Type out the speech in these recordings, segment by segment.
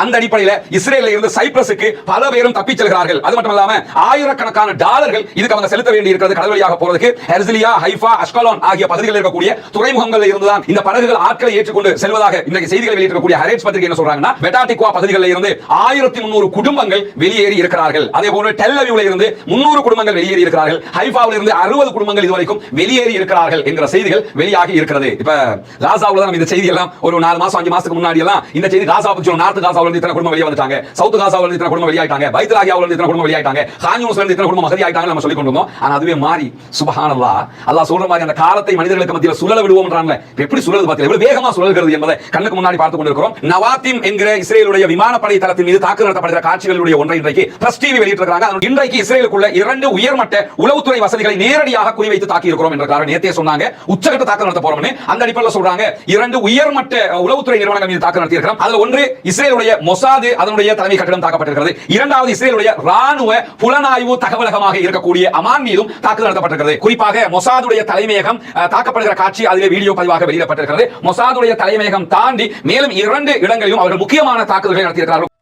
அந்த அடிப்படையில் இஸ்ரேலில் இருந்து சைப்ரஸுக்கு பல பேரும் தப்பிச் செல்கிறார்கள். அது மட்டுமல்லாம ஆயிரக்கணக்கான டாலர்கள் இதுக்கு அவங்க செலுத்த வேண்டி இருக்கிறது. கடல் வழியாக போறதுக்கு ஹெர்சிலியா, ஹைஃபா, அஷ்கலோன் ஆகிய பகுதிகளில் இருக்கக்கூடிய துறைமுகங்களில் இருந்துதான் இந்த படகுகள் ஆட்களை ஏற்றுக்கொண்டு செல்வதாக இன்றைக்கு செய்திகளை வெளியிட்டிருக்கக்கூடிய ஹரேட்ஸ் பத்திரிகை என்ன சொல்றாங்கன்னா, பெட்டாடிக்வா பகுதிகளில் இருந்து 1300 குடும்பங்கள் வெளியேறி இருக்கிறார்கள். அதே போல டெல் அவீவ்ல இருந்து 300 குடும்பங்கள் வெளியேறி இருக்கிறார்கள். ஹைஃபாவில் இருந்து 60 குடும்பங்கள் இதுவரைக்கும் வெளியேறி இருக்கிறார்கள் என்கிற செய்திகள் வெளியாகி இருக்கிறது. இப்ப காசாவுல தான் இந்த செய்தி எல்லாம் ஒரு 4 மாசம் 5 மாசத்துக்கு முன்னாடி எல்லாம் இந்த செய்தி காசாவுக்கு நார்த் காசாவுல இருந்து இத்தனை குடும்பம் வெளியே வந்துட்டாங்க, சவுத் காசாவுல இருந்து இத்தனை குடும்பம் வெளியாயிட்டாங்க, பைத்லாகியாவுல இருந்து இத்தனை குடும்பம் வெளியாயிட்டாங்க, கான் யூனிஸ்ல இருந்து இத்தனை குடும்பம் மகதியாயிட்டாங்க நம்ம சொல்லி கொண்டிருந்தோம். ஆனா அதுவே மாறி சுப்ஹானல்லாஹ் அல்லாஹ் சொல்ற மாதிரி அந்த காலத்தை மனிதர்களுக்கு மத்தியில் சுழல விடுவோம்ன்றாங்க. எப்படி சுழலுது பார்த்தீங்க, எவ்வளவு வேகமா சுழல்கிறது என்பதை கண்ணுக்கு முன்னாடி பார்த்துக் கொண்டிருக்கிறோம். நவாத்திம் என்கிற இஸ்ரேலுடைய விமானப்படை தளத்தின் மீது தாக்குதல் நடத்தப்படுகிற காட்சிகளுடைய ஒன்றை இன்றைக்கு பிரஸ் டிவி வெளியிட்டிருக்காங்க. இன்றைக்கு இஸ்ரேலுக்குள்ள 2 உயர்மட்ட உளவுத்துறை வசதிகளை நேரடியாக குறிவைத்து தாக்கி இருக்கிறோம் என்ற காரணம் நேத்தே சொன்னாங்க. உச்சகட்ட தாக்குதல் நடத்த போறோம்னு அந்த அடிப்படையில் சொல்றாங்க. 2 உயர்மட்ட உளவுத்துறை நிறுவனங்கள் மீது தாக்குதல் நடத்தி இருக்கிறோம். அதுல ஒன்று இஸ்ரேலுடைய மொசாத், அதனுடைய தலைமை கட்டடம் தாக்கப்பட்டிருக்கிறது. இரண்டாவது இஸ்ரேலுடைய ராணுவ புலனாய்வு தகவலகமாக இருக்கக்கூடிய அமான் மீதும் தாக்குதல் நடத்தப்பட்டிருக்கிறது. குறிப்பாக மொசாதுடைய தலைமையகம் தாக்கப்படுகிற காட்சி அதிலே வீடியோ பதிவாக வெளியிடப்பட்டிருக்கிறது. மொசாதுடைய தலைமையகம் தாண்டி மேலும் 2 இடங்களிலும் அவர்கள் முக்கியமான தாக்குதல்களை நடத்தியிருக்கிறார்கள்.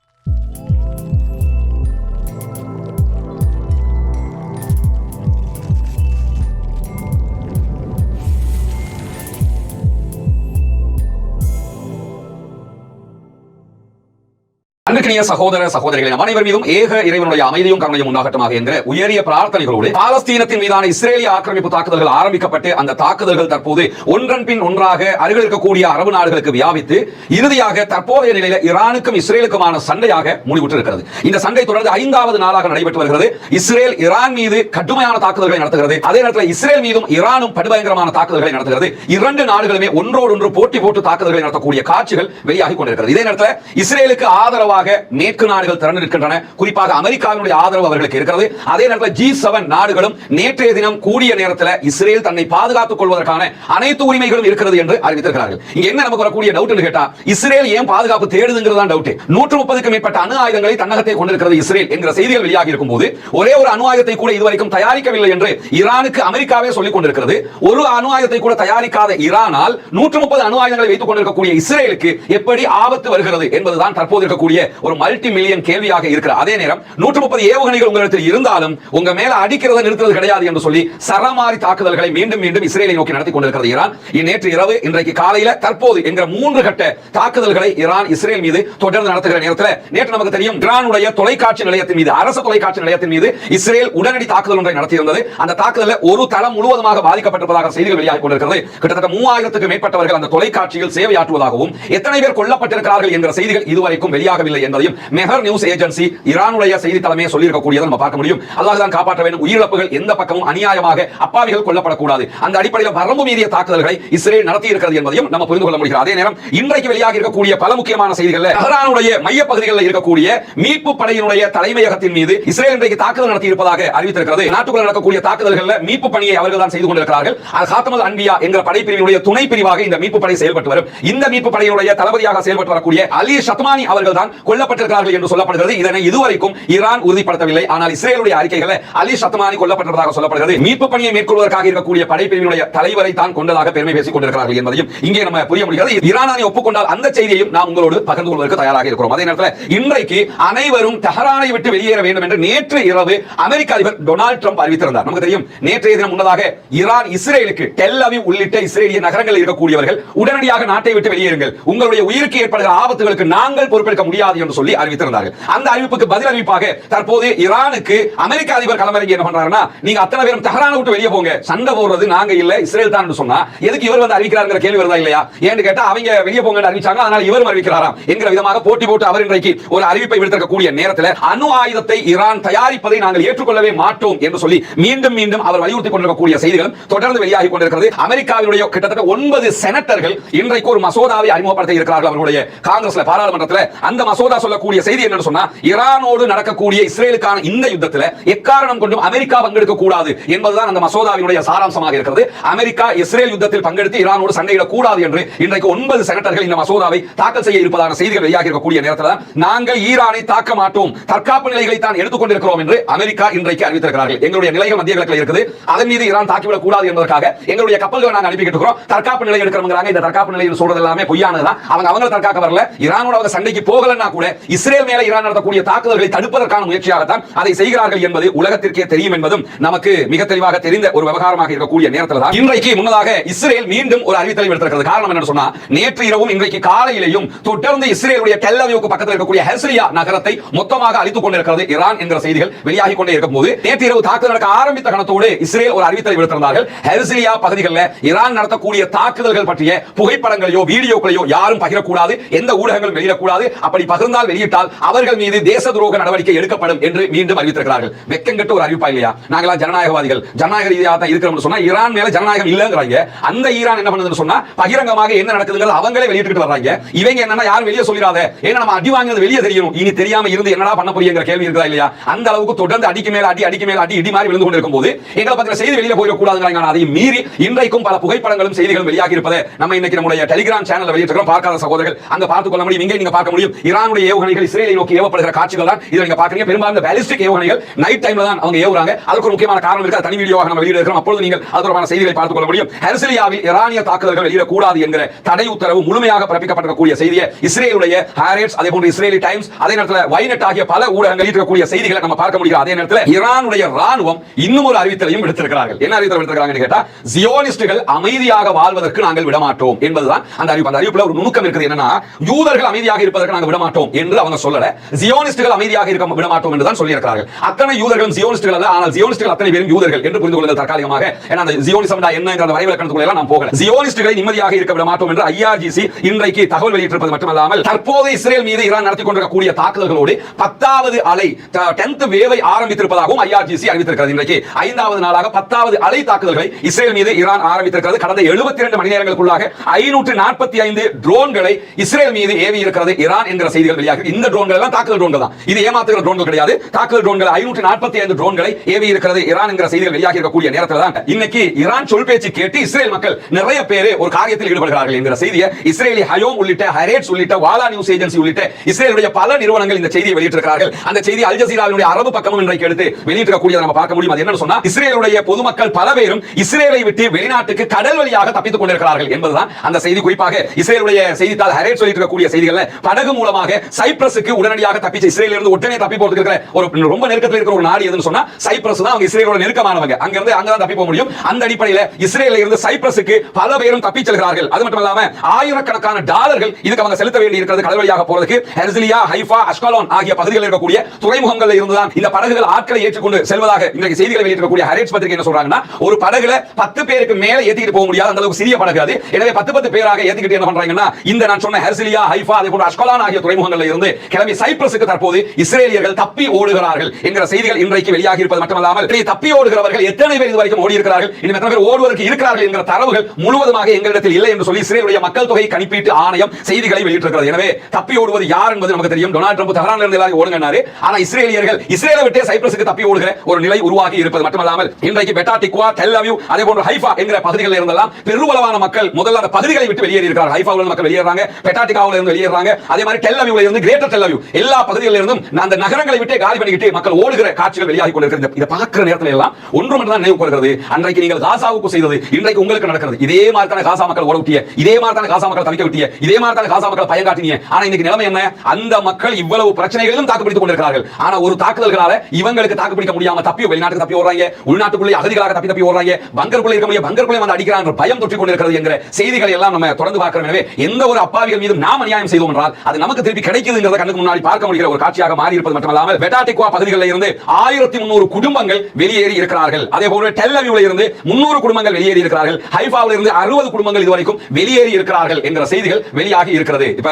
அன்பிற்கினிய சகோதர சகோதரிகளே, அனைவர் மீதும் ஏக இறைவனுடைய அமைதியும் கருணையும் உண்டாகட்டுமாக என்ற உயரிய பிரார்த்தனைகளோடு பாலஸ்தீனத்தின் மீதான இஸ்ரேலிய ஆக்கிரமிப்பு தாக்குதல்கள் ஆரம்பிக்கப்பட்டு அந்த தாக்குதல்கள் தற்போது ஒன்றன் பின் ஒன்றாக அருகில் இருக்கக்கூடிய அரபு நாடுகளுக்கு வியாபித்து இறுதியாக தற்போதைய நிலையில் ஈரானுக்கும் இஸ்ரேலுக்குமான சண்டையாக முடிவுற்றிருக்கிறது. இந்த சண்டை தொடர்ந்து 5வது நாளாக நடைபெற்று வருகிறது. இஸ்ரேல் ஈரான் மீது கடுமையான தாக்குதல்களை நடத்துகிறது. அதே நேரத்தில் இஸ்ரேல் மீதும் ஈரானும் படுபயங்கரமான தாக்குதல்களை நடத்துகிறது. 2 நாடுகளுமே ஒன்றோடொன்று போட்டி போட்டு தாக்குதல்களை நடத்தக்கூடிய காட்சிகள் வெளியாகி கொண்டிருக்கிறது. இதே நேரத்தில் இஸ்ரேலுக்கு ஆதரவாக மேற்கு நாடுகள் திரண்டு நிற்கின்றன. குறிப்பாக அமெரிக்காவினுடைய ஆதரவு அவர்களுக்கு இருக்கிறது. அதே நேரத்தில் G7 நாடுகளும் நேற்றைய தினம் கூடிய நேரத்தில் இஸ்ரேல் தன்னை பாதுகாத்துக் கொள்வதற்கான அனைத்து உரிமைகளும் இருக்கிறது என்று அறிவித்திருக்கிறார்கள். இங்க என்ன நமக்கு வரக்கூடிய டவுட் கேட்டா, இஸ்ரேல் ஏன் பாதுகாப்பு தேடுதுங்கிறது தான் டவுட். 130க்கும் மேற்பட்ட அணு ஆயுதங்களை தன்னகத்தை கொண்டிருக்கிறது இஸ்ரேல் என்கிற செய்திகள் வெளியாகி இருக்கும் போது ஒரே ஒரு அணு ஆயுதத்தை கூட இதுவரைக்கும் தயாரிக்கவில்லை என்று ஈரானுக்கு அமெரிக்காவே சொல்லிக் கொண்டிருக்கிறது. ஒரு அணு ஆயுதத்தை கூட தயாரிக்காத ஈரானால் 130 அணு ஆயுதங்களை வைத்துக் கொண்டிருக்கக்கூடிய இஸ்ரேலுக்கு எப்படி ஆபத்து வருகிறது என்பதுதான் தற்போது இருக்கக்கூடிய ஒரு மல்டி மில்லியன் கேள்வியாக இருக்கிற. அதே நேரம் 130 ஏவுகணைகள் உங்களிடத்தில் இருந்தாலும் உங்க மேல அடிக்கிறத நிறுத்துறது கிடையாது என்று சொல்லி சரமாரி தாக்குதல்களை மீண்டும் மீண்டும் இஸ்ரேலை நோக்கி நடத்தி கொண்டிருக்கிறது ஈரான். நேற்று இரவு, இன்றைக்கு காலையில, தற்போது என்கிற 3 கட்ட தாக்குதல்களை ஈரான் இஸ்ரேல் மீது தொடர்ந்து நடத்துகிற நேரத்தில் நேற்று நமக்கு தெரியும் ஈரானுடைய தொலைக்காட்சி நிலையத்தின் மீது, அரசு தொலைக்காட்சி நிலையத்தின் மீது இஸ்ரேல் உடனடி தாக்குதல் ஒன்றை நடத்தியிருந்தது. அந்த தாக்குதலில் ஒரு தளம் முழுவதுமாக பாதிக்கப்பட்டிருப்பதாக செய்திகள் வெளியாகி கொண்டிருக்கிறது. கிட்டத்தட்ட 3000க்கும் மேற்பட்டவர்கள் அந்த தொலைக்காட்சியில் சேவையாற்றுவதாகவும் எத்தனை பேர் கொல்லப்பட்டிருக்கிறார்கள் என்கிற செய்திகள் இதுவரைக்கும் வெளியாகவில்லை என்பதையும் மெஹர் நியூஸ் ஏஜென்சி ஈரானுடைய செய்தி தலைமையை சொல்லி இருக்கக்கூடியதை நம்ம பார்க்க முடியும். அல்லாஹ் தான் காப்பாற்ற வேண்டும். உயிரிழப்புகள் எந்த பக்கமும் அநியாயமாக அப்பாவிகள் கொல்லப்படக்கூடாது. அந்த அடிப்படையில் வரம்பு மீறிய தாக்குதல்களை இஸ்ரேல் நடத்தி இருக்கிறது என்பதையும் நம்ம புரிந்து கொள்ள முடிகிறது. அதே நேரம் இன்றைக்கு வெளியாகி இருக்கக்கூடிய பல முக்கியமான செய்திகள், தெஹ்ரானுடைய மைய பகுதிகளில் இருக்கக்கூடிய மீட்பு படையினுடைய தலைமையகத்தின் மீது இஸ்ரேல் இன்றைக்கு தாக்குதல் நடத்தி இருப்பதாக அறிவித்திருக்கிறது. நாட்டுக்குள்ள நடக்கக்கூடிய தாக்குதல்களில் மீட்பு பணியை அவர்கள் தான் செய்து கொண்டிருக்கிறார்கள். காத்தமல் அன்பியா என்கிற படைப்பிரிவினுடைய துணை பிரிவாக இந்த மீட்பு படை செயல்பட்டு வரும். இந்த மீட்பு படையினுடைய தளபதியாக செயல்பட்டு வரக்கூடிய அலி ஷத்மானி அவர்கள் தான் கொல்லப்பட்டிருக்கிறார்கள் என்று சொல்லப்படுகிறது. இதனை இதுவரைக்கும் ஈரான் உறுதிப்படுத்தவில்லை. ஆனால் இஸ்ரேலுடைய அறிக்கைகளை அலி ஷத்மானி கொல்லப்பட்டதாக சொல்லப்படுகிறது. மீட்பு பணியை மேற்கொள்வதற்காக இருக்கக்கூடிய படைப்பிரிவினுடைய தலைவரை தான் கொண்டதாக பெருமை பேசிக் கொண்டிருக்கிறார்கள் என்பதையும் இங்கே நம்ம புரிய முடிகிறது. ஈரானை ஒப்புக்கொண்டால் அந்த செய்தியையும் நாம் உங்களோடு பகிர்ந்து கொள்வதற்கு தயாராக இருக்கிறோம். அதே நேரத்தில் இன்றைக்கு அனைவரும் தெஹ்ரானை விட்டு வெளியேற வேண்டும் என்று நேற்று இரவு அமெரிக்க அதிபர் டொனால்ட் ட்ரம்ப் அறிவித்திருந்தார். நமக்கு தெரியும், நேற்றைய தினம் முன்னதாக ஈரான் இஸ்ரேலுக்கு டெல் அவீவ் உள்ளிட்ட இஸ்ரேலிய நகரங்களில் இருக்கக்கூடியவர்கள் உடனடியாக நாட்டை விட்டு வெளியேறுங்கள், உங்களுடைய உயிருக்கு ஏற்படுகிற ஆபத்துகளுக்கு நாங்கள் பொறுப்பெடுக்க முடியாது என்று சொல்லி அறிவித்திருந்தார்கள். அந்த அறிவிப்புக்கு பதில் அறிவிப்பாக தற்போது ஈரானுக்கு அமெரிக்க அதிபர் களமிறங்கி என்ன பண்றாருன்னா, நீங்க அத்தனை பேரும் தெஹ்ரானை விட்டு வெளியே போங்க, சண்டை போடுறது நாங்க இல்ல இஸ்ரேல் தான் என்று சொன்னா எதுக்கு இவர் வந்து அறிவிக்கிறாருங்கிற கேள்வி வருதா இல்லையா? ஏன்னு கேட்டா அவங்க வெளியே போங்க அறிவிச்சாங்க, அதனால இவரும் அறிவிக்கிறாராம் என்கிற விதமாக போட்டி போட்டு அவர் இன்றைக்கு ஒரு அறிவிப்பை விடுத்திருக்கக்கூடிய நேரத்தில் அணு ஆயுதத்தை ஈரான் தயாரிப்பதை நாங்கள் ஏற்றுக்கொள்ளவே மாட்டோம் என்று சொல்லி மீண்டும் மீண்டும் அவர் வலியுறுத்தி கொண்டிருக்கக்கூடிய செய்திகளும் தொடர்ந்து வெளியாகி கொண்டிருக்கிறது. அமெரிக்காவினுடைய கிட்டத்தட்ட 9 செனட்டர்கள் இன்றைக்கு ஒரு மசோதாவை அறிமுகப்படுத்த இருக்கிறார்கள் அவர்களுடைய காங்கிரஸ்ல, பாராளுமன்றத்தில். அந்த மசோதா சொல்லக்கூடிய செய்தி என்னன்னு சொன்னா, ஈரானோடு நடக்கக்கூடிய இஸ்ரேலுக்கான இந்த யுத்தத்தில் எக்காரணம் கொண்டும் அமெரிக்கா பங்கெடுக்க கூடாது என்பதுதான் அந்த மசோதாவினுடைய சாராம்சமாக இருக்கிறது. அமெரிக்கா இஸ்ரேல் யுத்தத்தில் பங்கெடுத்து ஈரானோடு சண்டையிடக் கூடாது என்று இன்றைக்கு 9 செனட்டர்கள் இந்த மசோதாவை தாக்கல் செய்ய இருப்பதான செய்திகள் வெளியாகி இருக்கக்கூடிய நேரத்தில் நாங்கள் ஈரானை தாக்க மாட்டோம், தற்காப்பு நிலைகளை தான் எடுத்துக்கொண்டிருக்கிறோம் என்று அமெரிக்கா இன்றைக்கு அறிவித்திருக்கிறார்கள். எங்களுடைய நிலைகள் மத்திய கிழக்கில் இருக்குது, அதன் மீது ஈரான் தாக்கிவிடக் கூடாது என்பதற்காக எங்களுடைய கப்பல்களை நாங்கள் அனுப்பிக்கிட்டு இருக்கிறோம். தற்காப்பு நிலை எடுக்கிறவங்க இந்த தற்காப்பு நிலையில் சொல்றது எல்லாமே பொய்யானதுதான். அவங்க தற்காக்க வரல, ஈரானோட அவங்க சண்டைக்கு போகலன்னா கூட இஸ்ரேல் மேல ஈரான் நடத்தக்கூடிய தாக்குதல்களை தடுப்பதற்கான முயற்சியாகத்தான் அதை செய்கிறார்கள் என்பது உலகத்திற்கே தெரியும் என்பதும் நமக்கு மிக தெளிவாக தெரிந்த ஒரு விவகாரமாக இருக்கக்கூடிய நேரத்தில் தான் இன்றைக்கு முன்னதாக இஸ்ரேல் மீண்டும் ஒரு அறிவித்தலை எடுத்திருக்கிறது. காரணம் என்னன்னு சொன்னா, நேற்று இரவும் இன்றைக்கு காலையிலேயும் தொடர்ந்து இஸ்ரேலுடைய டெல் அவீவுக்கு பக்கத்தில் இருக்கக்கூடிய ஹெர்சிலியா நகரத்தை மொத்தமாக அழித்துக் கொண்டிருக்கிறது ஈரான் என்கிற செய்திகள் வெளியாகி கொண்டே இருக்கும்போது, நேற்று இரவு தாக்குதல் நடக்க ஆரம்பித்த கணத்தோடு இஸ்ரேல் ஒரு அறிவித்தலை விடுத்திருந்தார்கள். ஹெர்சிலியா பகுதிகளில் ஈரான் நடத்தக்கூடிய தாக்குதல்கள் பற்றிய புகைப்படங்களையோ வீடியோக்களையோ யாரும் பகிரக்கூடாது, எந்த ஊடகங்களும் வெளியிடக்கூடாது, அப்படி பகிர்ந்தால் வெளியிட்டால் அவர்கள் மீது தேச துரோக நடவடிக்கை எடுக்கப்படும் என்று மீண்டும் அறிவித்திருக்கிறார்கள். வெக்கங்கெட்ட ஒரு அறிவிப்பா இல்லையா? நாங்களாம் ஜனநாயகவாதிகள், ஜனநாயக ரீதியாக தான் இருக்கிறோம்னு சொன்னா ஈரான் மேல ஜனநாயகம் இல்லங்கிறாங்க. அந்த ஈரான் என்ன பண்ணுதுன்னு சொன்னா பகிரங்கமாக என்ன நடக்குதுங்கிறது அவங்களே வெளியிட்டு வர்றாங்க. இவங்க என்னன்னா யாரும் வெளியே சொல்லிராத, ஏன்னா நம்ம அடி வாங்கினது வெளியே தெரியணும், இனி தெரியாம இருந்து என்னடா பண்ண போறீங்கிற கேள்வி இருக்குதா இல்லையா? அந்த அளவுக்கு தொடர்ந்து அடிக்கு மேல அடி, அடிக்கு மேல அடி, இடி மாதிரி விழுந்து கொண்டிருக்கும் போது எங்களை பத்தின செய்தி வெளியே போயிடக்கூடாதுங்கிறாங்க. அதை மீறி இன்றைக்கும் பல புகைப்படங்களும் செய்திகளும் வெளியாகி இருப்பதை நம்ம இன்னைக்கு நம்முடைய டெலிகிராம் சேனல்ல வெளியிட்டிருக்கிறோம். பார்க்காத சகோதரர்கள் அங்க பார்த்துக் கொள்ள முடியும். இங்கே நீங்க பார்க்க முடியும் ஈரானுடைய ஏவுகணைகள் இஸ்ரேலை நோக்கி ஏவப்படுகிற காட்சிகள் தான் இதை நீங்க பாக்குறீங்க. பெரும்பாலும் பாலிஸ்டிக் ஏவுகணைகள் நைட் டைம்ல தான் அவங்க ஏவுறாங்க. அதுக்கு ஒரு முக்கியமான காரணம் இருக்கு, தனி வீடியோவாக நம்ம வெளியிடுகிறோம். அப்பொழுது நீங்கள் அது தொடர்பான செய்திகளை பார்த்துக் கொள்ள முடியும். ஹெர்சிலியாவில் ஈரானிய தாக்குதல்கள் வெளியிடக்கூடாது என்கிற தடை உத்தரவு முழுமையாக பிறப்பிக்கப்பட்டிருக்கக்கூடிய செய்தியை இஸ்ரேலுடைய ஹாரெட்ஸ், அதே போன்று இஸ்ரேலி டைம்ஸ், அதே நேரத்தில் வைனட் ஆகிய பல ஊடகங்கள் இருக்கக்கூடிய செய்திகளை நம்ம பார்க்க முடியும். அதே நேரத்தில் ஈரானுடைய ராணுவம் இன்னும் ஒரு அறிவித்தலையும் விடுத்திருக்கிறார்கள். என்ன அறிவித்தல் விடுத்திருக்காங்கன்னு கேட்டா, ஜியோனிஸ்டுகள் அமைதியாக வாழ்வதற்கு நாங்கள் விடமாட்டோம் என்பதுதான் அந்த அறிவிப்பு. அந்த அறிவிப்புல ஒரு நுணுக்கம் இருக்குது. என்னன்னா, யூதர்கள் அமைதியாக இருப்பதற்கு நாங்கள் விடமாட்டோம் என்று அவங்க சொல்லல, ஜியோனிஸ்டுகள் அமைதியாக இருக்க விடமாட்டோம் என்று தான் சொல்லி இருக்கிறார்கள். அத்தனை யூதர்களும் ஜியோனிஸ்டுகள் அல்ல, ஆனால் ஜியோனிஸ்டுகள் அத்தனை பேரும் யூதர்கள் என்று புரிந்து கொள்ளுங்கள் தற்காலிகமாக. ஏன்னா அந்த ஜியோனிசம் என்னங்கிற அந்த வரைவிலக்கணத்துக்குள்ள எல்லாம் நாம் போகல. ஜியோனிஸ்டுகளை நிம்மதியாக இருக்க விட மாட்டோம் என்று IRGC இன்றைக்கு தகவல் வெளியிட்டிருப்பது மட்டுமல்லாமல், தற்போது இஸ்ரேல் மீது ஈரான் நடத்தி கொண்டிருக்கக்கூடிய தாக்குதல்களோடு 10வது அலை 10th வேவை ஆரம்பித்திருப்பதாகவும் IRGC அறிவித்திருக்கிறது. இன்றைக்கு 5வது நாளாக 10வது அலை தாக்குதல்களை இஸ்ரேல் மீது ஈரான் ஆரம்பித்திருக்கிறது. கடந்த 72 மணி நேரங்களுக்குள்ளாக 545 ட்ரோன்களை இஸ்ரேல் மீது ஏவி இருக்கிறது ஈரான் என்கிற செய்திகள் வெளியாக. இந்த ட்ரோன்கள் எல்லாம் தாக்குதல் ட்ரோன்கள் தான், இது ஏமாத்துகிற ட்ரோன்கள் கிடையாது. தாக்குதல் ட்ரோன்கள் 545 ட்ரோன்களை ஏவி இருக்கிறது ஈரான் என்கிற செய்திகள் வெளியாக இருக்கக்கூடிய நேரத்தில் தான் இன்னைக்கு ஈரான் சொல் பேச்சு கேட்டு இஸ்ரேல் மக்கள் நிறைய பேர் ஒரு காரியத்தில் ஈடுபடுகிறார்கள் என்கிற செய்தியை இஸ்ரேலி ஹயோம் உள்ளிட்ட ஹரேட்ஸ் உள்ளிட்ட வாலா நியூஸ் ஏஜென்சி உள்ளிட்ட இஸ்ரேலுடைய பல நிறுவனங்கள் இந்த செய்தியை வெளியிட்டிருக்கிறார்கள். அந்த செய்தி அல் ஜசீராவினுடைய அரபு பக்கமும் இன்றைக்கு எடுத்து வெளியிட்டிருக்கக்கூடிய நம்ம பார்க்க முடியும். அது என்னன்னு சொன்னா, இஸ்ரேலுடைய பொதுமக்கள் பல பேரும் இஸ்ரேலை விட்டு வெளிநாட்டுக்கு கடல் வழியாக தப்பித்துக் கொண்டிருக்கிறார்கள் என்பதுதான் அந்த செய்தி. குறிப்பாக இஸ்ரேலுடைய செய்தித்தாள் ஹரேட்ஸ் வெளியிட்டிருக்கக்கூடிய செய்திகள்ல படகு மூலமாக சைப்ரஸுக்கு உடனடியாக தப்பிச்சு இஸ்ரேலில் இருந்து உடனே தப்பி போறதுக்கு இருக்கிற ஒரு ரொம்ப நெருக்கத்தில் இருக்கிற ஒரு நாடு எதுன்னு சொன்னா சைப்ரஸ் தான். அவங்க இஸ்ரேலோட நெருக்கமானவங்க, அங்க இருந்து அங்க தான் தப்பி போக முடியும். அந்த அடிப்படையில் இஸ்ரேலில் இருந்து சைப்ரஸுக்கு பல பேரும் தப்பி செல்கிறார்கள். அது மட்டும் இல்லாம ஆயிரக்கணக்கான டாலர்கள் இதுக்கு அவங்க செலுத்த வேண்டி இருக்கிறது கடல் வழியாக போறதுக்கு. ஹெர்சிலியா, ஹைஃபா, அஷ்கலோன் ஆகிய பகுதிகளில் இருக்கக்கூடிய துறைமுகங்களில் இருந்துதான் இந்த படகுகள் ஆட்களை ஏற்றுக்கொண்டு செல்வதாக இன்றைக்கு செய்திகளை வெளியிட்டிருக்கக்கூடிய ஹரேட்ஸ் பத்திரிகை என்ன சொல்றாங்கன்னா, ஒரு படகுல 10 பேருக்கு மேல ஏத்திட்டு போக முடியாது, அந்த அளவுக்கு சிறிய படகு அது. எனவே 10 பேராக ஏத்திக்கிட்டு என்ன பண்றாங்கன்னா, இந்த நான் சொன்ன ஹெர்சிலியா, ஹைஃபா, அதே போன்ற அஷ்கலான் ஆகிய துறைமுகங்களில் இருந்து கிளம்பி சைப்ரஸுக்கு தற்போது இஸ்ரேலியர்கள் தப்பி ஓடுகிறார்கள் என்கிற செய்திகள் இன்றைக்கு வெளியாகி இருப்பது மட்டுமல்லாமல், தப்பி ஓடுகிறவர்கள் எத்தனை பேர் இதுவரைக்கும் ஓடி இருக்கிறார்கள், இன்னும் எத்தனை பேர் ஓடுவதற்கு இருக்கிறார்கள் என்கிற தரவுகள் முழுவதுமாக எங்களிடத்தில் இல்லை என்று சொல்லி இஸ்ரேலுடைய மக்கள் தொகை கணிப்பீட்டு ஆணையம் செய்திகளை வெளியிட்டிருக்கிறது. எனவே தப்பி ஓடுவது யார் என்பது நமக்கு தெரியும். டொனால்ட் ட்ரம்ப் தஹரான்ல இருந்து எல்லாரும் ஓடுங்கனாரு. ஆனா இஸ்ரேலியர்கள் இஸ்ரேலை விட்டு சைப்ரஸுக்கு தப்பி ஓடுகிற ஒரு நிலை உருவாகி இருப்பது மட்டுமல்லாமல், இன்றைக்கு பெட்டா டிக்வா, டெல் அவீவ், அதே போன்ற ஹைஃபா என்கிற பகுதிகளில் இருந்தெல்லாம் பெருவளவான மக்கள் முதல்ல அந்த பகுதிகளை விட்டு வெளியேறி இருக்கிறார்கள். ஹைஃபாவில் இருந்து மக்கள் வெளியேறாங்க, பெட்டா டிக்வாவில் இருந்து வெளியேறாங்க, அதே மாதிரி டெல் அவீவ்ல இருந்து கிரேட்டர் டெல் அவீவ் எல்லா பகுதிகளில் இருந்தும் அந்த நகரங்களை விட்டு காலி பண்ணிக்கிட்டு மக்கள் ஓடுகிற காட்சிகள் வெளியாகி கொண்டிருக்கிறது. இதை பார்க்கிற நேரத்தில் எல்லாம் ஒன்று மட்டும் தான் நினைவு கூறுகிறது, அன்றைக்கு நீங்கள் காசாவுக்கு செய்தது இன்றைக்கு உங்களுக்கு நடக்கிறது. இதே மாதிரி தானே காசா மக்கள் ஓட விட்டிய, இதே மாதிரி தானே காசா மக்கள் தவிக்க விட்டிய, இதே மாதிரி தானே காசா மக்கள் பயங்காட்டினிய. ஆனா இன்னைக்கு நிலைமை என்ன? அந்த மக்கள் இவ்வளவு பிரச்சனைகளிலும் தாக்குப்பிடித்துக் கொண்டிருக்கிறார்கள். ஆனா ஒரு தாக்குதல்களால இவங்களுக்கு தாக்குப்பிடிக்க முடியாம தப்பி வெளிநாட்டுக்கு தப்பி ஓடுறாங்க, உள்நாட்டுக்குள்ளே அகதிகளாக தப்பி ஓடுறாங்க, பங்கருக்குள்ளே இருக்க முடியும், பங்கருக்குள்ளே வந்து அடிக்கிறாங்க, பயம் தொற்றிக் கொண்டிருக்கிறது என்கிற செய்திகளை எல்லாம் நம்ம தொடர்ந்து பார்க்கிறோம். எனவே எந்த ஒரு அப்பாவிகள் மீதும் நாம் அநியாயம் செய்தோம் என்றால் அது நமக்கு திருப்பி கிடைக்குதுங்கிறத கண்ணுக்கு முன்னாடி பார்க்க முடிகிற ஒரு காட்சியாக மாறி இருப்பது மட்டுமல்லாமல், பெட்டா டிக்வா பகுதிகளில் இருந்து 1300 குடும்பங்கள் வெளியேறி இருக்கிறார்கள். அதே போல டெல் அவீவ்ல இருந்து 300 குடும்பங்கள் வெளியேறி இருக்கிறார்கள். ஹைஃபாவில் இருந்து 60 குடும்பங்கள் இதுவரைக்கும் வெளியேறி இருக்கிறார்கள் என்கிற செய்திகள் வெளியாகி இருக்கிறது. இப்ப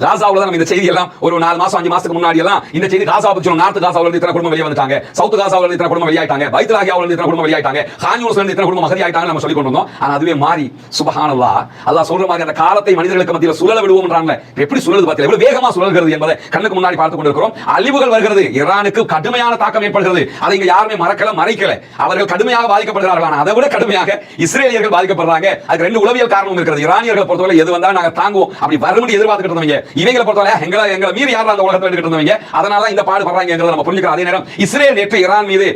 காசாவுல தான் இந்த செய்தி எல்லாம் ஒரு 4 மாசம் 5 மாசத்துக்கு முன்னாடி எல்லாம் இந்த செய்தி காசாவை பத்தி சொன்னோம். நார்த் காசாவுல இருந்து இத்தனை குடும்பம் வெளியே வந்துட்டாங்க, சவுத் காசாவுல இருந்து இத்தனை குடும்பம் வெளியாயிட்டாங்க, பைத் லாஹியாவுல இருந்து இத்தனை குடும்பம் வெளியாயிட்டாங்க, கான் யூனிஸ்ல இருந்து இத்தனை குடும்பம் அகதியாயிட்டாங்க நம்ம சொல்லி கொண்டு வந்தோம். ஆனா அதுவே மாறி சுப்ஹானல்லாஹ் அல்லாஹ் சொல்ற மாதிரி அந்த காலத்தை மனிதர்களுக்கு மத்தியில் சுழல விடுவோம்ன்றாங்க. எப்படி சுழலுது பார்த்தீங்களா? எவ்வளவு வேகமா சுழல்கிறது என்பதை கண்ணுக்கு முன்னாடி பார்த்துக் கொண்டிருக்கிறோம். அழிவுகள் வருகிறது, ஈரானுக்கு கடுமையான தாக்கம் ஏற்படுகிறது. அதை இங்க யாருமே மறக்கல மறைக்கல. அவர்கள் கடுமையாக பாதிக்கப்படுகிறார்கள். ஆனால் அதை விட கடுமையாக இஸ்ரேலியர்கள் பாதிக்கப்படுறாங்க. அதுக்கு 2 உளவியல் காரணம் இருக்கிறது. ஈரானியர்களை பொறுத்தவரை எது வந்தாலும் நாங்க தாங்குவோம், அப்படி வரும்படி எதிர்பார்த்துட்டு இருந்தவங்க. இவங்களை பொறுத்தவரை எங்களை மீறி யாரும் அந்த உலகத்தில் எடுத்துட்டு இருந்தவங்க. அதனால இந்த பாடுபடுறாங்கிறத நம்ம புரிஞ்சுக்கிறோம். அதே நேரம் இஸ்ரேல் நேற்று ஈரான் மீது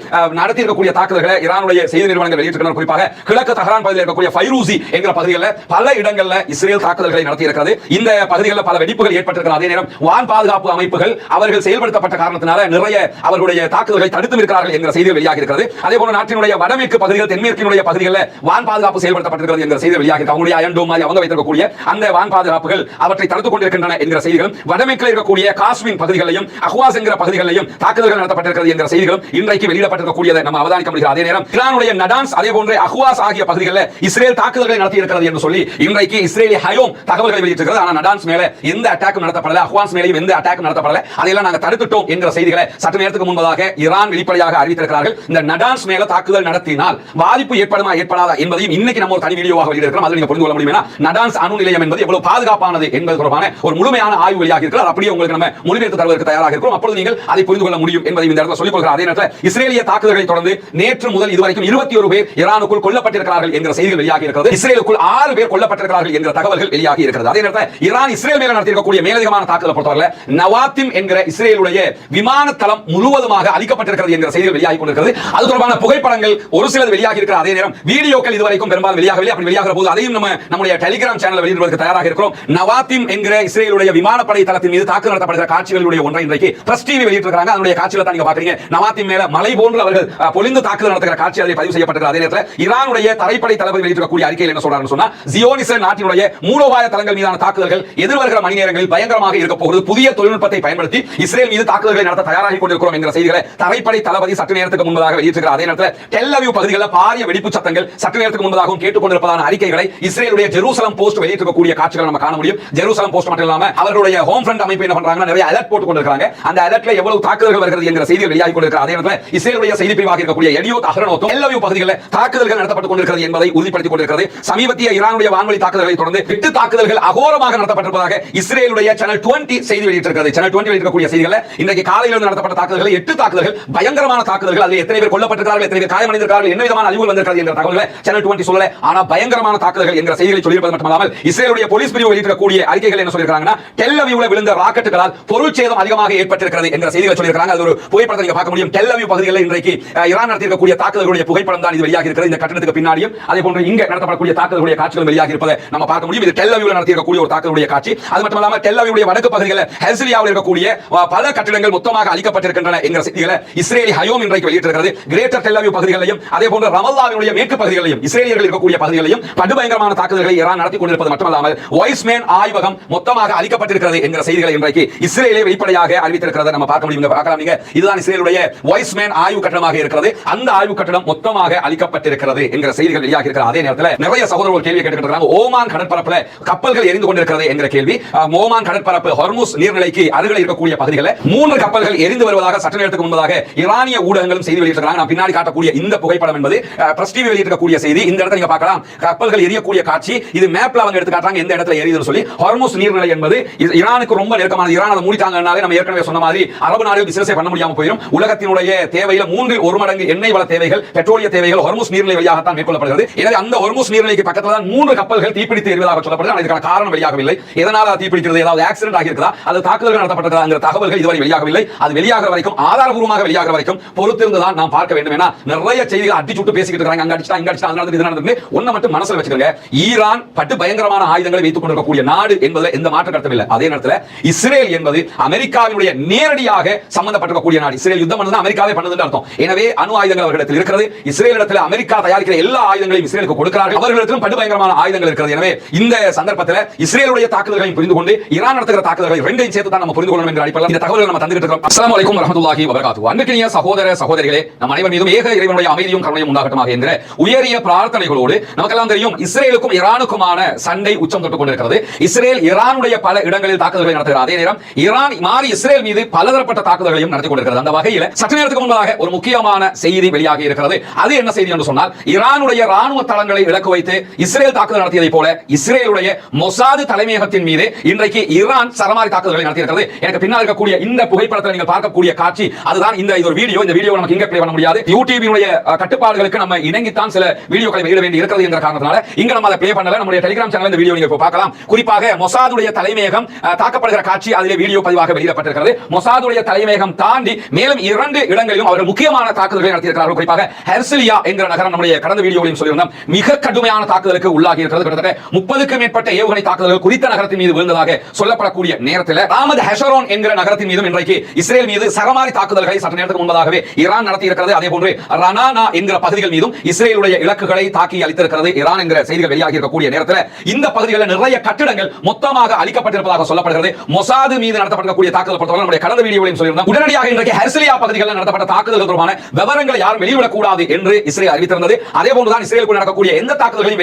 நடத்தி இருக்கக்கூடிய தாக்குதல்களை ஈரானுடைய செய்தி நிறுவனங்கள் வெளியிட்டிருக்கிறார். குறிப்பாக கிழக்கு தஹரான் பகுதியில் இருக்கக்கூடிய ஃபைரூசி என்கிற பகுதிகளில் பல இடங்களில் இஸ்ரேல் தாக்குதல்களை நடத்தி இருக்கிறது. இந்த பகுதிகளில் பல வெடிப்புகள் ஏற்பட்டிருக்கிறது. அதே நேரம் நேரம் வான் பாதுகாப்பு அமைப்புகள் அவர்கள் செயல்படுத்தப்பட்ட காரணத்தினால நிறைய அவர்களுடைய தாக்குதல்களை தடுத்து இருக்கிறார்கள் என்ற செய்திகள் வெளியாக இருக்கிறது. அதே போல நாட்டினுடைய வடமேற்கு பகுதிகள் தென்மேற்கினுடைய பகுதிகளில் வான் பாதுகாப்பு செயல்படுத்தப்பட்டிருக்கிறது என்ற செய்திகள் வெளியாக இருக்கு. அவங்களுடைய அயன் டோம் மாதிரி அவங்க வைத்திருக்கக்கூடிய அந்த வான் பாதுகாப்புகள் அவற்றை தடுத்துக் கொண்டிருக்கின்றன என்கிற செய்திகளும், வடமேற்கில் இருக்கக்கூடிய காஷ்மீர் பகுதிகளிலும் அஹ்வாஸ் என்கிற பகுதிகளிலும் தாக்குதல்கள் நடத்தப்பட்டிருக்கிறது என்கிற செய்திகளும் இன்றைக்கு வெளியிடப்பட்டிருக்கக்கூடியதை நம்ம அவதானிக்க முடிகிறது. அதே நேரம் ஈரானுடைய நடான்ஸ் அதே போன்ற அஹ்வாஸ் ஆகிய பகுதிகளில் இஸ்ரேல் தாக்குதல்களை நடத்தி இருக்கிறது என்று சொல்லி இன்றைக்கு இஸ்ரேலி ஹயோம் தகவல்களை வெளியிட்டிருக்கிறது. ஆனால் நடான்ஸ் மேல எந்த அட்டாக்கும் நடத்தப்படல, அஹ்வாஸ் மேலேயும் எந்த அட்டாக்கும் நடத்தப்படல, அதையெல்லாம் நாங்கள் தடுத்துட்டோம் என்கிற செய்திகளை சற்று நேரத்துக்கு முன்பதாக ஈரான் வெளிப்படையாக அறிவித்திருக்கிறார்கள். இந்த நடான்ஸ் மேல தாக்குதல் நடத்தினால் பாதிப்பு ஏற்படுமா ஏற்படாதா என்பதையும் இன்னைக்கு நம்ம ஒரு தனி வீடியோவாக வெளியிட்டிருக்கிறோம். அதில் நீங்க புரிந்து கொள்ள முடியும். நடான்ஸ் அணு நிலையம் என்பது எவ்வளவு பாதுகாப்பானது என்பது தொடர்பான ஒரு முழுமையான ஆய்வு வெளியாக இருக்கிறது. அப்படியே உங்களுக்கு நம்ம மொழிபெயர்த்து தருவதற்கு தயாராக இருக்கிறோம். அப்பொழுது நீங்கள் அதை புரிந்து கொள்ள முடியும் என்பதை இந்த இடத்துல சொல்லிக் கொள்கிறார். அதே நேரத்தில் இஸ்ரேலிய தாக்குதல்களை தொடர்ந்து நேற்று முதல் இதுவரைக்கும் 21 பேர் ஈரானுக்குள் கொல்லப்பட்டிருக்கிறார்கள் என்கிற செய்திகள் வெளியாக இருக்கிறது. இஸ்ரேலுக்குள் 6 பேர் கொல்லப்பட்டிருக்கிறார்கள் என்கிற தகவல்கள் வெளியாக இருக்கிறது. அதே நேரத்தில் ஈரான் இஸ்ரேல் மேல நடத்தியிருக்கக்கூடிய மேலதிகமான தாக்குதலை பொறுத்தவரை நவாத்திம் என்கிற இஸ்ரேலுடைய விமான தளம் முழுவதுமாக அழிக்கப்பட்டிருக்கிறது என்கிற செய்திகள் வெளியாகி கொண்டிருக்கிறது. அது தொடர்பான புகைப்படங்கள் ஒரு சிலது வெளியாக இருக்கிறது. அதே நேரம் வீடியோக்கள் இதுவரைக்கும் பெரும்பாலும் வெளியாகவில்லை. அப்படி வெளியாகிற போது அதையும் நம்முடைய டெலிகிராம் சேனல் வெளியிடுவதற்கு தயாராக இருக்கிறோம். நவாத்திம் என்கிற இஸ்ரேலுடைய விமானப்படை தளத்தின் மீது தாக்குதல் நடத்தப்படுகிற காட்சிகளுடைய ஒன்றை இன்றைக்கு பிரஸ் டிவி வெளியிட்டிருக்காங்க. அதனுடைய காட்சிகளை தான் நீங்க பாக்குறீங்க. நவாத்திம் மேல மலை போன்று அவர்கள் பொழிந்து தாக்குதல் நடத்துகிற காட்சி அதில் பதிவு செய்யப்பட்டிருக்கிறது. அதே நேரத்தில் ஈரானுடைய தரைப்படை தளபதி வெளியிட்டிருக்கக்கூடிய அறிக்கையில் என்ன சொல்றாருன்னு சொன்னா, ஜியோனிச நாட்டினுடைய மூலோபாய தளங்கள் மீதான தாக்குதல்கள் எதிர்வருகிற மணி நேரங்களில் பயங்கரமாக இருக்க போகிறது. புதிய தொழில்நுட்பத்தை பயன்படுத்தி இஸ்ரேல் மீது தாக்குதல்களை நடத்த தயாராகி கொண்டிருக்கிறோம் என்கிற செய்திகளை தரைப்படை தளபதி சற்று நேரத்துக்கு முன்பதாக வெளியிட்டிருக்கிறார். அதே நேரத்தில் டெல் அவீவ் பகுதிகளில் பாரிய வெடிப்பு சத்தங்கள் சற்று நேரத்துக்கு முன்பதாகவும் கேட்டுக்கொண்டிருப்பதான அறிக்கைகளை இஸ்ரேலுடைய ஜெருசலம் போஸ்ட் வெளியிட்டிருக்கக்கூடிய காட்சிகளை நம்ம காண முடியும். ஜெருசலம் போஸ்ட் மட்டும் இல்லாம அவர்களுடைய ஹோம் ஃப்ரண்ட் அமைப்பு என்ன பண்றாங்கன்னா நிறைய அலர்ட் போட்டு கொண்டிருக்காங்க. அந்த அலர்ட்ல எவ்வளவு தாக்குதல்கள் வருகிறது என்கிற செய்திகள் வெளியாகி கொண்டிருக்கிறது. அதே நேரத்தில் இஸ்ரேலுடைய செய்தி பிரிவாக இருக்கக்கூடிய எடியோத் அஹ்ரோனோத்தும் டெல் அவீவ் பகுதிகளில் தாக்குதல்கள் நடத்தப்பட்டுக் கொண்டிருக்கிறது என்பதை உறுதிப்படுத்திக் கொண்டிருக்கிறது. சமீபத்திய ஈரானுடைய வான்வழி தாக்குதல்களை தொடர்ந்து 8 தாக்குதல்கள் அகோரமாக நடத்தப்பட்டிருப்பதாக இஸ்ரேலுடைய சேனல் 20 செய்தி வெளியிட்டிருக்கிறது. சேனல் 20 வெளியிடக்கூடிய செய்திகளை இன்றைக்கு காலையில் நடத்தப்பட்ட தாக்குதல்கள் 8 தாக்குதல்கள் பயங்கரமான தாக்குதல்கள். அதில் எத்தனை பேர் கொல்லப்பட்டிருக்கிறார்கள், எத்தனை பேர் காயமடைந்திருக்கிறார்கள், என்ன விதமான அழிவுகள் வந்திருக்கிறது என்ற தகவல்களை சேனல் 20 சொல்லல. ஆனா பயங்கரமான தாக்குதல்கள் என்கிற செய்திகளை சொல்லியிருப்பது மட்டுமல்லாமல் இஸ்ரேலுடைய போலீஸ் பிரிவு வெளியிட்டிருக்கக்கூடிய அறிக்கைகள் என்ன சொல்லியிருக்காங்கன்னா, டெல் அவீவ்ல விழுந்த ராக்கெட்டுகளால் பொருள் சேதம் அதிகமாக ஏற்பட்டிருக்கிறது என்ற செய்திகளை சொல்லியிருக்காங்க. அது ஒரு புகைப்படத்தை நீங்க பார்க்க முடியும். டெல் அவீவ் பகுதிகளில் இன்றைக்கு ஈரான் நடத்தியிருக்கக்கூடிய தாக்குதல்களுடைய புகைப்படம் தான் இது வெளியாக இருக்கிறது. இந்த கட்டணத்துக்கு பின்னாடியும் அதே போன்று இங்க நடத்தப்படக்கூடிய தாக்குதல்களுடைய காட்சிகள் வெளியாக இருப்பதை நம்ம பார்க்க முடியும். இது டெல் அவீவ்ல நடத்தியிருக்கக்கூடிய ஒரு தாக்குதலுடைய காட்சி. அது மட்டுமல்லாமல் டெல் அவீவுடைய வடக்கு பகுதிகளில் ஹெர்சிலியாவில் இருக்கக்கூடிய பல கட்டிடங்கள் மொத்தமாக அழிக்கப்பட்டிருக்கின்றன என்கிற செய்திகளை இஸ்ரேலி ஹயோம் இன்றைக்கு வெளியிட்டிருக்கிறது. கிரேட்டர் டெல் அவீவ் பகுதிகளையும் அதே போன்று ரமல்லாவினுடைய மேற்கு பகுதிகளையும் இஸ்ரேலியர்கள் இருக்கக்கூடிய பகுதிகளையும் படுபயங்கரமான தாக்குதல்களை ஈரான் நடத்தி கொண்டிருப்பது மட்டுமல்லாமல் வைஸ்மேன் ஆய்வகம் மொத்தமாக அழிக்கப்பட்டிருக்கிறது என்கிற செய்திகளை இன்றைக்கு இஸ்ரேலே வெளிப்படையாக அறிவித்திருக்கிறதை நம்ம பார்க்க முடியும். பார்க்கலாம் நீங்க. இதுதான் இஸ்ரேலுடைய வைஸ்மேன் ஆய்வு கட்டணமாக இருக்கிறது. அந்த ஆய்வு கட்டணம் மொத்தமாக அழிக்கப்பட்டிருக்கிறது என்கிற செய்திகள் வெளியாக இருக்கிறது. அதே நேரத்தில் நிறைய சகோதரர்கள் கேள்வி கேட்டுக்கிறாங்க. ஓமான் கடற்பரப்புல கப்பல்கள் எரிந்து கொண்டிருக்கிறது என்கிற கேள்வி. ஓமான் கடற்பரப்பு ஹொர்முஸ் நீர்நிலைக்கு அருகில் இருக்கக்கூடிய பகுதிகளில் 3 கப்பல்கள் எரிந்து வருவதாக சற்று நேரத்துக்கு முன்பதாக ஈரானிய ஊடகங்களும் செய்தி வெளியிட்டிருக்கிறாங்க. நான் பின்னாடி காட்டக்கூடிய இந்த புகைப்படம் என்பது பிரஸ் டிவி வெளியிட்டிருக்கக்கூடிய செய்தி. இந்த இடத்துல நீங்க பார்க்கலாம் கப்பல்கள் எரியக்கூடிய காட்சி. இது மேப்ல அவங்க எடுத்து காட்டுறாங்க எந்த இடத்துல எரியுதுன்னு சொல்லி. ஹொர்முஸ் நீர்நிலை என்பது ஈரானுக்கு ரொம்ப நெருக்கமானது. ஈரான் அதை மூடிட்டாங்கனாலே நம்ம ஏற்கனவே சொன்ன மாதிரி அரபு நாடுகள் பிசினஸ் பண்ண முடியாம போயிடும். உலகத்தினுடைய தேவையில 1/3 மடங்கு எண்ணெய் வள தேவைகள், பெட்ரோலிய தேவைகள் ஹொர்முஸ் நீர்நிலை வழியாகத்தான் மேற்கொள்ளப்படுகிறது. எனவே அந்த ஹொர்முஸ் நீர்நிலைக்கு பக்கத்துல தான் 3 கப்பல்கள் தீப்பிடித்து எரிவதாக சொல்லப்படுது. ஆனால் இதுக்கான காரணம் வெளியாகவில்லை. எதனால தீப்பிடிக்கிறது, ஏதாவது ஆக்சிடென்ட் ஆகியிருக்கிறதா, அது தாக்குதல்கள் நடத்தப்பட்டிருக்கிற தகவல்கள் இதுவரை வெளியாகவில்லை. அது வெளியாகிற வரைக்கும், ஆதாரபூர்வமாக வெளியாகிற வரைக்கும் பொறுத்திருந்து தான் நாம் பார்க்க வேண்டும். ஏன்னா நிறைய செய்திகள் அடிச்சுட்டு பேசிக்கிட்டு இருக்காங்க. அங்க அடிச்சா இங்க அடிச்சா அதனால இது நடந்தது. ஒண்ணு மட்டும் மனசுல வச்சுக்கோங்க. ஈரான் பட்டு பயங்கரமான ஆயுதங்களை வைத்துக் கொண்டிருக்கக்கூடிய நாடு என்பதில் எந்த மாற்று கருத்தும் இல்லை. அதே நேரத்தில் இஸ்ரேல் என்பது அமெரிக்காவினுடைய நேரடியாக சம்பந்தப்பட்டிருக்கக்கூடிய நாடு. இஸ்ரேல் யுத்தம் பண்ணது அமெரிக்காவே பண்ணதுன்னு அர்த்தம். எனவே அணு ஆயுதங்கள் அவர்களிடத்தில் இருக்கிறது. இஸ்ரேலிடத்தில் அமெரிக்கா தயாரிக்கிற எல்லா ஆயுதங்களையும் இஸ்ரேலுக்கு கொடுக்கிறார்கள். அவர்களிடத்திலும் படு பயங்கரமான ஆயுதங்கள் இருக்கிறது. எனவே இந்த சந்தர்ப்பத்தில் இஸ்ரேலுடைய தாக்குதல்களையும் புரிந்து கொண்டு ஈரான் நடத்துகிற தாக்குதல்களை ரெண்டையும் சேர்த்து தான் நம்ம புரிந்து கொள்ளணும் என்ற அடிப்படையில் இந்த தகவல்களை நம்ம தந்துட்டு இருக்கோம். அஸ்ஸலாமு அலைக்கும் வரஹ்மத்துல்லாஹி வபரகாத்துஹு. அன்பிற்கினிய சகோதர சகோதரிகளே, நம் அனைவர் மீதும் ஏக இறைவனுடைய அமைதியும் கருணையும் உண்டாகட்டுமாக என்கிற உயரிய பிரார்த்தனைகளோடு நமக்கெல்லாம் தெரியும் இஸ்ரேலுக்கும் ஈரானுக்குமான சண்டை உச்சம் தொட்டுக் கொண்டிருக்கிறது. இஸ்ரேல் ஈரானுடைய பல இடங்களில் தாக்குதல்களை நடத்துகிறது. அதே நேரம் ஈரான் மாறி இஸ்ரேல் மீது பலதரப்பட்ட தாக்குதல்களையும் நடத்தி கொண்டிருக்கிறது. அந்த வகையில் சற்று நேரத்துக்கு முன்பதாக ஒரு முக்கியமான செய்தி வெளியாகி இருக்கிறது. அது என்ன செய்தி என்று சொன்னால், ஈரானுடைய ராணுவ தளங்களை இலக்கு வைத்து இஸ்ரேல் தாக்குதல் நடத்தியதை போல இஸ்ரேலுடைய மொசாது தலைமையகத்தின் மீது இன்றைக்கு ஈரான் சரமாரி தாக்குதல்களை நடத்தியிருக்கிறது. எனக்கு பின்னால் இருக்கக்கூடிய இந்த புகைப்படத்தில் நீங்கள் பார்க்கக்கூடிய காட்சி அதுதான். இந்த ஒரு வீடியோ, இந்த வீடியோ நமக்கு இங்க ப்ளே பண்ண முடியாது. யூடியூபினுடைய கட்டுப்பாடுகளுக்கு நம்ம இணங்கித்தான் சில வீடியோக்களை வெளியிட வேண்டி இருக்கிறது என்ற காரணத்தினால இங்க நம்ம அதை ப்ளே பண்ணல. நம்முடைய டெலிகிராம் சேனல் இந்த வீடியோ நீங்க பார்க்கலாம். குறிப்பாக மொசாதுடைய தலைமையகம் தாக்கப்படுகிற காட்சி அதிலே வீடியோ பதிவாக வெளியிடப்பட்டிருக்கிறது. மொசாதுடைய தலைமையகம் தாண்டி மேலும் 2 இடங்களிலும் அவர்கள் முக்கியமான தாக்குதல்களை நடத்தியிருக்கிறார்கள். குறிப்பாக ஹெர்சிலியா என்கிற நகரம் நம்முடைய கடந்த வீடியோவிலும் சொல்லியிருந்தோம். மிக கடுமையான தாக்குதலுக்கு உள்ளாகி இருக்கிறது. கிட்டத்தட்ட 30க்கும் மேற்பட்ட ஏவுகணை தாக்குதல்கள் குறித்த நகரத்தின் மீது விழுந்ததாக சொல்லப்படக்கூடிய இருக்கக்கூடிய நேரத்தில் ராமத் ஹெஷரோன் என்கிற நகரத்தின் மீதும் இன்றைக்கு இஸ்ரேல் மீது சரமாரி தாக்குதல்களை சற்று நேரத்துக்கு முன்பதாகவே ஈரான் நடத்தி இருக்கிறது. அதே போன்று ரனானா என்கிற பகுதிகள் மீதும் இஸ்ரேலுடைய இலக்குகளை தாக்கி அளித்திருக்கிறது ஈரான் என்கிற செய்திகள் வெளியாகி இருக்கக்கூடிய நேரத்தில் இந்த பகுதிகளில் நிறைய கட்டிடங்கள் மொத்தமாக அளிக்கப்பட்டிருப்பதாக சொல்லப்படுகிறது. மொசாது மீது நடத்தப்படக்கூடிய தாக்குதல் பொறுத்தவரை நம்முடைய கடந்த வீடியோவிலும் சொல்லியிருந்தோம். உடனடியாக இன்றைக்கு ஹெர்சிலியா பகுதிகளில் நடத்தப்பட்ட தாக்குதல் தொடர்பான விவரங்களை யாரும் வெளியிடக் கூடாது என்று இஸ்ரேல் அறிவித்திருந்தது. அதே போன்றுதான் இஸ்ரேலுக்குள் நடக்கக்கூடிய எந்த தாக்குதல்களையும்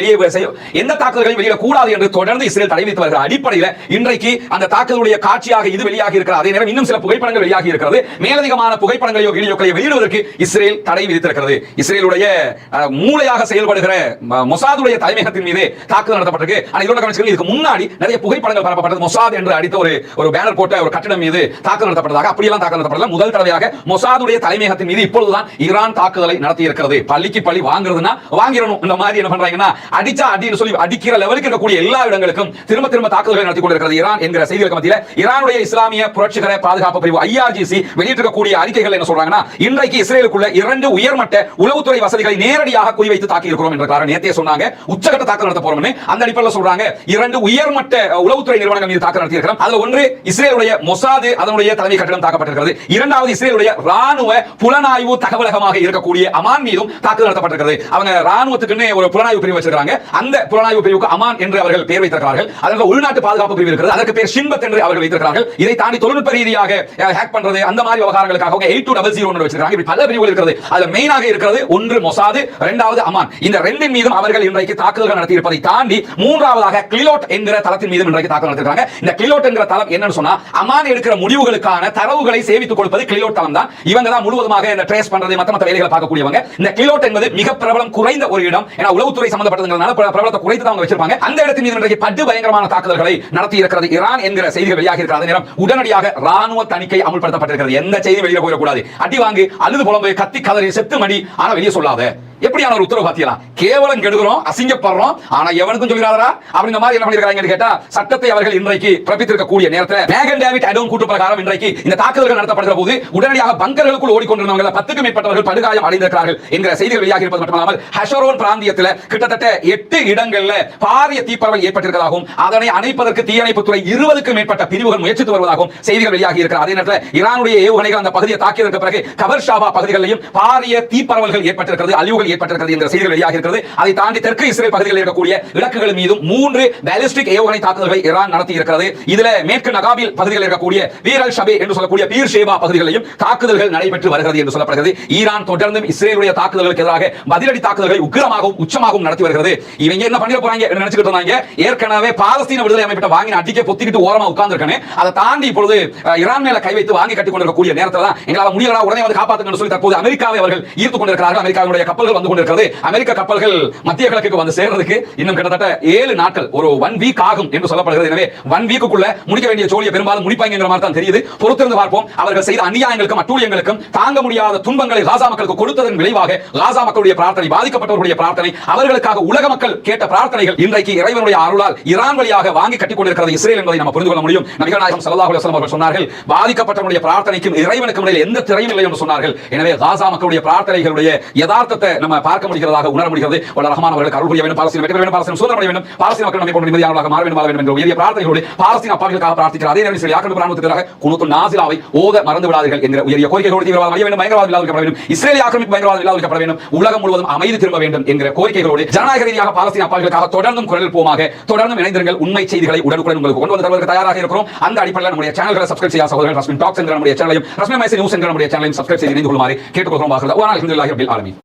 வெளியிடக்கூடாது என்று தொடர்ந்து இஸ்ரேல் தடை விதித்து வருகிற அடிப்படையில் இன்றைக்கு அந்த தாக்குதலுடைய காட்சியாக இது வெளியாகி இருக்கிறது. அதே நேரம் இன்னும் சில புகைப்படங்கள் வெளியாகி இருக்கிறது. மேலதிகமான புகைப்படங்களையோ வீடியோக்களை வெளியிடுவதற்கு இஸ்ரேல் தடை விதித்திருக்கிறது. இஸ்ரேலுடைய மூளையாக செயல்படுகிற மொசாதுடைய தலைமையகத்தின் மீது தாக்குதல் நடத்தப்பட்டிருக்கு. இதுக்கு முன்னாடி நிறைய புகைப்படங்கள் பரப்பப்பட்டது. மொசாத் என்று அடித்த ஒரு பேனர் போட்ட ஒரு கட்டிடம் மீது தாக்குதல் நடத்தப்பட்டதாக அப்படியெல்லாம் தாக்குதல் நடத்தப்படல. முதல் தடவையாக மொசாதுடைய தலைமையகத்தின் மீது இப்பொழுதுதான் ஈரான் தாக்குதலை நடத்தி இருக்கிறது. பள்ளிக்கு பள்ளி வாங்குறதுன்னா வாங்கிடணும். இந்த மாதிரி என்ன பண்றாங்கன்னா அடிச்சா அடின்னு சொல்லி அடிக்கிற லெவலுக்கு இருக்கக்கூடிய எல்லா இடங்களுக்கும் திரும்ப திரும்ப தாக்குதல்களை நடத்தி கொண்டிருக்கிறது ஈரான் என்கிற செய்திகளுக்கு மத்தியில் ஈரானுடைய இஸ்லாமிய புரட்சிகர பாதுகாப்பு பிரிவு IRGC வெளியிட்டிருக்கக்கூடிய அறிக்கைகள் என்ன சொல்றாங்கன்னா இன்றைக்கு இஸ்ரேலுக்குள்ள 2 உயர்மட்ட உளவுத்துறை வசதிகளை நேரடியாக குறிவைத்து தாக்கி இருக்கிறோம் என்ற காரணம் நேத்தே சொன்னாங்க. உச்சகட்ட தாக்குதல் நடத்த போறோம்னு அந்த அடிப்படையில் சொல்றாங்க 2 உயர்மட்ட உளவுத்துறை நிறுவனங்கள் மீது தாக்குதல் நடத்தி இருக்கிறோம். அதுல ஒன்று இஸ்ரேலுடைய மொசாது அதனுடைய தலைமை கட்டிடம் தாக்கப்பட்டிருக்கிறது. இரண்டாவது இஸ்ரேலுடைய ராணுவ புலனாய்வு தகவலகமாக இருக்கக்கூடிய அமான் மீதும் தாக்குதல் நடத்தப்பட்டிருக்கிறது. அவங்க ராணுவத்துக்குன்னு ஒரு புலனாய்வு பிரிவு வச்சிருக்காங்க. அந்த புலனாய்வு பிரிவுக்கு அமான் என்று அவர்கள் பெயர் வைத்திருக்கிறார்கள். அதற்கு உள்நாட்டு பாதுகாப்பு பிரிவு இருக்கிறது. அதற்கு பேர் ஷின்பத் என்று அவர்கள் வைத்திருக்கிறார்கள். இதை தாண்டி தொழில்நுட்ப ரீதியாக ஹேக் பண்றது அந்த மாதிரி விவகாரங்களுக்காக 8200 வச்சிருக்காங்க. இப்படி பல பிரிவுகள் இருக்கிறது. அதுல மெயினாக இருக்கிறது ஒன்று மொசாது, இரண்டாவது அமான். இந்த ரெண்டின் மீதும் அவர்கள் இன்றைக்கு தாக்குதல்கள் நடத்தி இருப்பதை தாண்டி மூன்றாவதாக கிளிலோட் என்கிற தளத்தின் மீது இன்றைக்கு தாக்குதல் நடத்திருக்காங்க. இந்த கிளிலோட் என்கிற தளம் என்னன்னு சொன்னா அமான் எடுக்கிற முடிவுகளுக்கான தரவுகளை சேமித்துக் கொடுப்பது கிளிலோட் தளம் தான். இவங்க தான் முழுவதுமாக இந்த ட்ரேஸ் பண்றது மத்த வேலைகளை பார்க்கக்கூடியவங்க. இந்த கிளிலோட் என்பது மிக பிரபலம் குறைந்த ஒரு இடம். ஏன்னா உளவுத்துறை சம்பந்தப்பட்டதுனால பிரபலத்தை குறைத்து தான் வச்சிருப்பாங்க. அந்த இடத்தின் மீது இன்றைக்கு படு பயங்கரமான தாக்குதல்களை நடத்தி இருக்கிறது ஈரான் என்கிற செய்திகள் வெளியாகி இருக்கிற அதே நேரம் உடனடியாக ராணுவ தணிக்கை அமல்படுத்தப்பட்டிருக்கிறது. எந்த செய்தி வெளியிட போயிடக்கூடாது. அடி வாங்கு அழுது புலம்பு கத்தி கதறி செத்து மடி ஆனா வெளியே சொல்லாத. எப்படியான ஒரு உத்தரவு பாத்தீங்களா? கேவலம் கெடுக்கிறோம், அசிங்கப்படுறோம், ஆனா எவனுக்கும் சொல்லிடாதா அப்படிங்கிற மாதிரி என்ன பண்ணிருக்காங்க கேட்டா சட்டத்தை அவர்கள் இன்றைக்கு பிறப்பித்திருக்கக்கூடிய நேரத்தில் மேகன் டேவிட் அடோன் கூட்டு பிரகாரம் இன்றைக்கு இந்த தாக்குதல்கள் நடத்தப்படுகிற போது உடனடியாக பங்கர்களுக்குள் ஓடிக்கொண்டிருந்தவங்க 10க்கும் மேற்பட்டவர்கள் படுகாயம் அடைந்திருக்கிறார்கள் என்கிற செய்திகள் வெளியாகி இருப்பது மட்டுமல்லாமல் ஹெஷரோன் பிராந்தியத்தில் கிட்டத்தட்ட 8 இடங்கள்ல பாரிய தீப்பரவல் ஏற்பட்டிருக்கிறதாகவும் அதனை அணைப்பதற்கு தீயணைப்புத்துறை 20க்கும் மேற்பட்ட பிரிவுகள் முயற்சித்து வருவதாகவும் செய்திகள் வெளியாகி இருக்கிற அதே நேரத்தில் ஈரானுடைய ஏவுகணைகள் அந்த பகுதியை தாக்கியதற்கு பிறகு கபர் ஷாபா பகுதிகளிலும் பாரிய தீப்பரவல்கள் ஏற்பட்டிருக்கிறது, அழிவுகள் ஏற்பட்டிருக்கிறது என்ற செய்திகள் வெளியாகி இருக்கிறது. அதை தாண்டி தெற்கு இஸ்ரேல் பகுதிகளில் இருக்கக்கூடிய இலக்குகள் மீதும் 3 பாலிஸ்டிக் ஏவுகணை தாக்குதல்களை ஈரான் நடத்தி இருக்கிறது. இதுல மேற்கு நகாபில் பகுதிகளில் இருக்கக்கூடிய வீரல் ஷபே என்று சொல்லக்கூடிய பீர் ஷேபா பகுதிகளிலும் தாக்குதல்கள் நடைபெற்று வருகிறது என்று சொல்லப்படுகிறது. ஈரான் தொடர்ந்து இஸ்ரேலுடைய தாக்குதல்களுக்கு எதிராக பதிலடி தாக்குதல்களை உக்கிரமாகவும் உச்சமாகவும் நடத்தி வருகிறது. இவங்க என்ன பண்ணிட போறாங்க என்று நினைச்சிட்டு இருந்தாங்க. ஏற்கனவே பாலஸ்தீன விடுதலை அமைப்பிட்ட வாங்கி அடிக்க பொத்திக்கிட்டு ஓரமா உட்கார்ந்திருக்கானே அதை தாண்டி இப்பொழுது ஈரான் மேல கை வைத்து வாங்கி கட்டிக் கொண்டிருக்கக்கூடிய நேரத்தில் தான் எங்களால் முடியல உடனே வந்து காப்பாற்றுங்க சொல்லி தற்போது அமெரிக்காவை அவர்கள் ஈர்த்துக் கொண்டிருக்கிறார்கள். அமெரிக்காவுடைய கப்பல்கள் வந்து கொண்டிருக்கிறது. அமெரிக்க கப்பல்கள் மத்திய கிழக்குக்கு வந்து சேர்றதுக்கு இன்னும் கிட்டத்தட்ட 7 நாட்கள் ஒரு 1 வீக் ஆகும் என்று சொல்லப்படுகிறது. எனவே 1 வீக்குள்ள முடிக்க வேண்டிய ஜோலியை பெரும்பாலும் முடிப்பாங்கிற மாதிரி தான் தெரியுது. பொறுத்திருந்து பார்ப்போம். அவர்கள் செய்த அநியாயங்களுக்கும் அட்டூழியங்களுக்கும் தாங்க முடியாத துன்பங்களை காசா மக்களுக்கு கொடுத்ததன் விளைவாக காசா மக்களுடைய பிரார்த்தனை, பாதிக்கப்பட்டவர்களுடைய பிரார்த்தனை, அவர்களுக்காக உலக மக்கள் கேட்ட பிரார்த்தனைகள் இன்றைக்கு இறைவனுடைய அருளால் ஈரான் வழியாக வாங்கி கட்டிக் கொண்டிருக்கிறது இஸ்ரேல் என்பதை நம்ம புரிந்து கொள்ள முடியும். நபிகள் நாயகம் ஸல்லல்லாஹு அலைஹி வஸல்லம் அவர்கள் சொன்னார்கள் பாதிக்கப்பட்டவர்களுடைய பிரார்த்தனைக்கும் இறைவனுக்கும் இடையில் எந்த திரையும் இல்லை என்று சொன்னார்கள். எனவே காசா மக்களுடைய பிரார்த்தனைகளுடைய யதார்த்தத்தை நம்ம பார்க்க முடிகிறதாக உணர முடிகிறது. வல்ல ரஹ்மான் அவர்களுக்கு அருள் புரிய வேண்டும். பாலஸ்தீனம் வெற்றி பெற வேண்டும். பாலஸ்தீனம் சுதந்திரம் அடைய வேண்டும். பாலஸ்தீன மக்கள் நம்மை போன்ற நிம்மதியானவர்களாக மாற வேண்டும், வாழ வேண்டும் என்ற உயரிய பிரார்த்தனைகளோடு பாலஸ்தீன அப்பாவிகளுக்காக பிரார்த்திக்கிறார். அதே நேரம் இஸ்ரேல் ஆக்கிரமிப்பு ராணுவத்துக்காக குனூத்துல் நாஸிலாவை ஓத மறந்து விடாதீர்கள் என்ற உயரிய கோரிக்கைகளோடு தீவிரவாதம் அடைய வேண்டும், பயங்கரவாதம் இல்லாதொழிக்கப்பட வேண்டும், இஸ்ரேலிய ஆக்கிரமிப்பு பயங்கரவாதம் இல்லாதொழிக்கப்பட வேண்டும், உலகம் முழுவதும் அமைதி திரும்ப வேண்டும் என்கிற கோரிக்கைகளோடு ஜனநாயக ரீதியாக பாலஸ்தீன அப்பாவிகளுக்காக தொடர்ந்தும் குரல் போமாக தொடர்ந்தும் இணைந்திருங்கள். உண்மை செய்திகளை உடனுக்குடன் உங்களுக்கு கொண்டு வந்து தருவதற்கு தயாராக இருக்கிறோம். அந்த அடிப்படையில் நம்முடைய சேனல்களை சப்ஸ்கிரைப் செய்ய சகோதரர்கள் ரஸ்மின் டாக்ஸ் என்ற நம்முடைய சேனலையும் ரஸ்மின் மைசி நியூஸ் என்ற நம்முடைய சேனலையும் சப்ஸ்கிரைப் செய்து இணைந்து கொள்ளுமாறு கேட்டுக்கொள்கிறோம். அல்ஹம்துலில்லாஹி ரப்பில் ஆலமீன்.